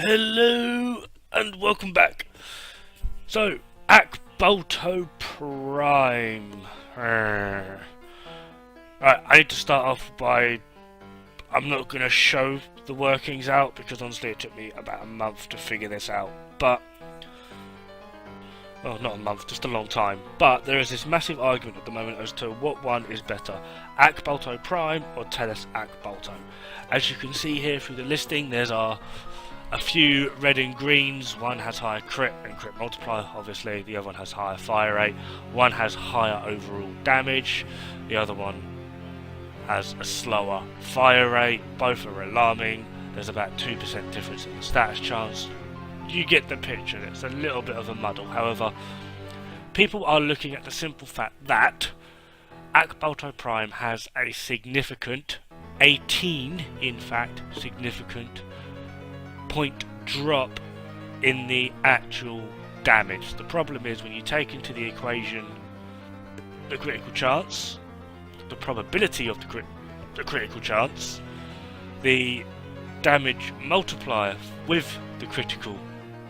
Hello and welcome back. So, Akbolto Prime. Right, I need to start off by... I'm not going to show the workings out because honestly it took me about a month to figure this out. But... well, not a month, just a long time. But there is this massive argument at the moment as to what one is better. Akbolto Prime or Telos Akbolto. As you can see here through the listing, there's a few red and greens. One has higher crit and crit multiplier, obviously. The other one has higher fire rate. One has higher overall damage. The other one has a slower fire rate. Both are alarming. There's about 2% difference in the status chance. You get the picture. It's a little bit of a muddle. However, people are looking at the simple fact that Akbolto Prime has a significant, 18 in fact, significant point drop in the actual damage. The problem is when you take into the equation the critical chance, the probability of the critical chance, the damage multiplier with the critical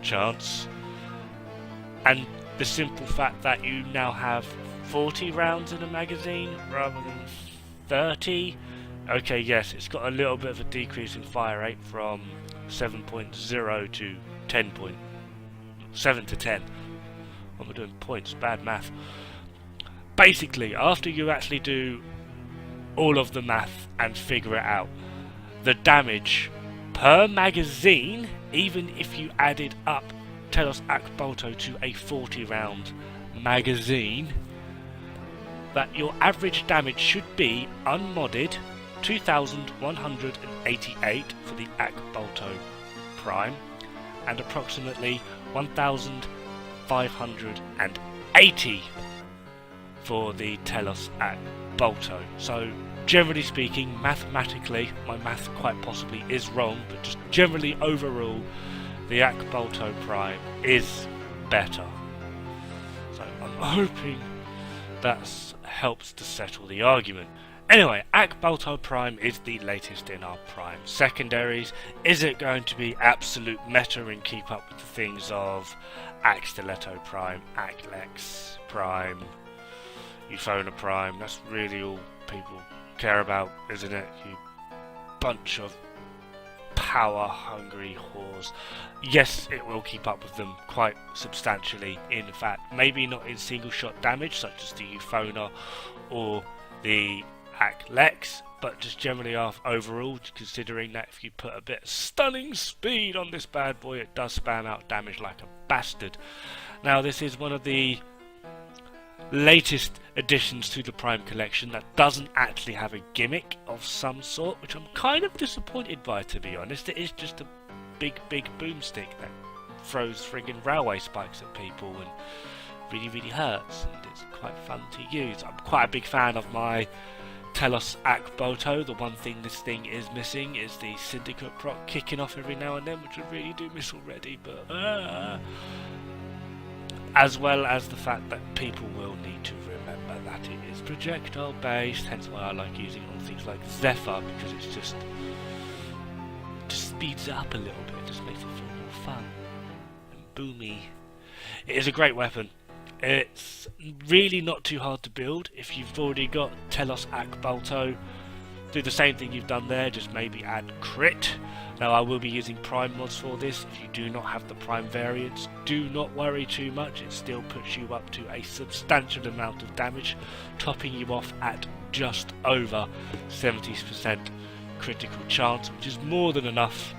chance, and the simple fact that you now have 40 rounds in a magazine rather than 30. Okay, yes, it's got a little bit of a decrease in fire rate from 7.0 to 10.7 to 10. What am I doing? Points, bad math. Basically, after you actually do all of the math and figure it out, the damage per magazine, even if you added up Telos Akbolto to a 40 round magazine, that your average damage should be unmodded 2,188 for the Akbolto Prime and approximately 1,580 for the Telos Akbolto. So generally speaking, mathematically, my math quite possibly is wrong, but just generally overall, the Akbolto Prime is better. So I'm hoping that helps to settle the argument. Anyway, Akbolto Prime is the latest in our Prime secondaries. Is it going to be absolute meta and keep up with the things of Stiletto Prime, Lex Prime, Euphona Prime? That's really all people care about, isn't it? You bunch of power-hungry whores. Yes, it will keep up with them quite substantially. In fact, maybe not in single-shot damage, such as the Euphona or the Lex, but just generally overall, considering that if you put a bit of stunning speed on this bad boy, it does spam out damage like a bastard. Now, this is one of the latest additions to the Prime collection that doesn't actually have a gimmick of some sort, which I'm kind of disappointed by, to be honest. It is just a big boomstick that throws friggin' railway spikes at people and really hurts, and it's quite fun to use. I'm quite a big fan of my Telos Akbolto. The one thing this thing is missing is the Syndicate proc kicking off every now and then, which I really do miss already, but as well as the fact that people will need to remember that it is projectile based, hence why I like using on things like Zephyr, because it's just speeds it up a little bit, it just makes it feel more fun and boomy. It is a great weapon. It's really not too hard to build. If you've already got Telos Akbolto, do the same thing you've done there, just maybe add crit. Now, I will be using Prime mods for this. If you do not have the Prime variants, do not worry too much. It still puts you up to a substantial amount of damage, topping you off at just over 70% critical chance, which is more than enough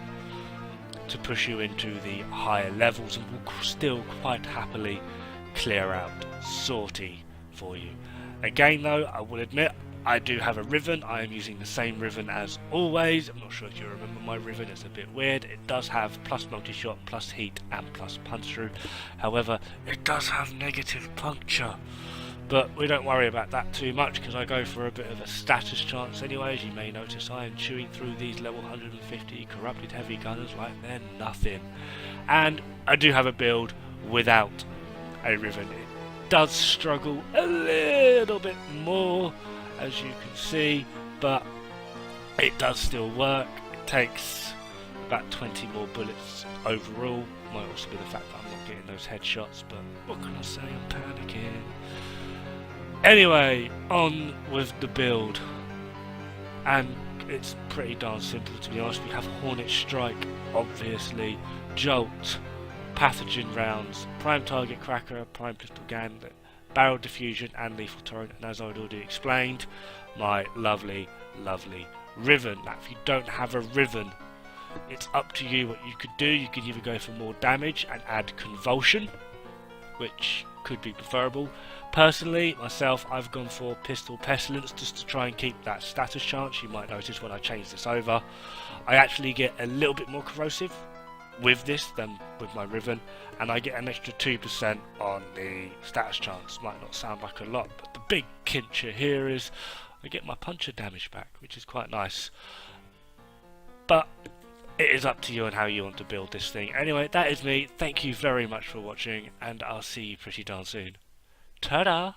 to push you into the higher levels and will still quite happily clear out Sortie for you. Again though, I will admit, I do have a Riven. I am using the same Riven as always. I'm not sure if you remember my Riven, it's a bit weird. It does have plus multi-shot, plus heat and plus punch through. However, it does have negative puncture. But we don't worry about that too much because I go for a bit of a status chance anyway. As you may notice, I am chewing through these level 150 corrupted heavy gunners like they're nothing. And I do have a build without a Riven. It does struggle a little bit more, as you can see, but it does still work. It takes about 20 more bullets overall. Might also be the fact that I'm not getting those headshots, but what can I say, I'm panicking. Anyway, on with the build. And it's pretty darn simple, to be honest. We have Hornet Strike, obviously, Jolt, Pathogen rounds, Prime Target Cracker, Prime Pistol Gambit, Barrel Diffusion and Lethal Torrent, and as I'd already explained, my lovely Riven. Now, if you don't have a Riven, it's up to you what you could do. You could either go for more damage and add Convulsion, which could be preferable. Personally, myself, I've gone for Pistol Pestilence just to try and keep that status chance. You might notice when I change this over, I actually get a little bit more corrosive with this than with my Riven, and I get an extra 2% on the status chance. Might not sound like a lot, but the big kincher here is I get my puncher damage back, which is quite nice. But it is up to you on how you want to build this thing. Anyway, that is me. Thank you very much for watching, and I'll see you pretty darn soon. Ta-da!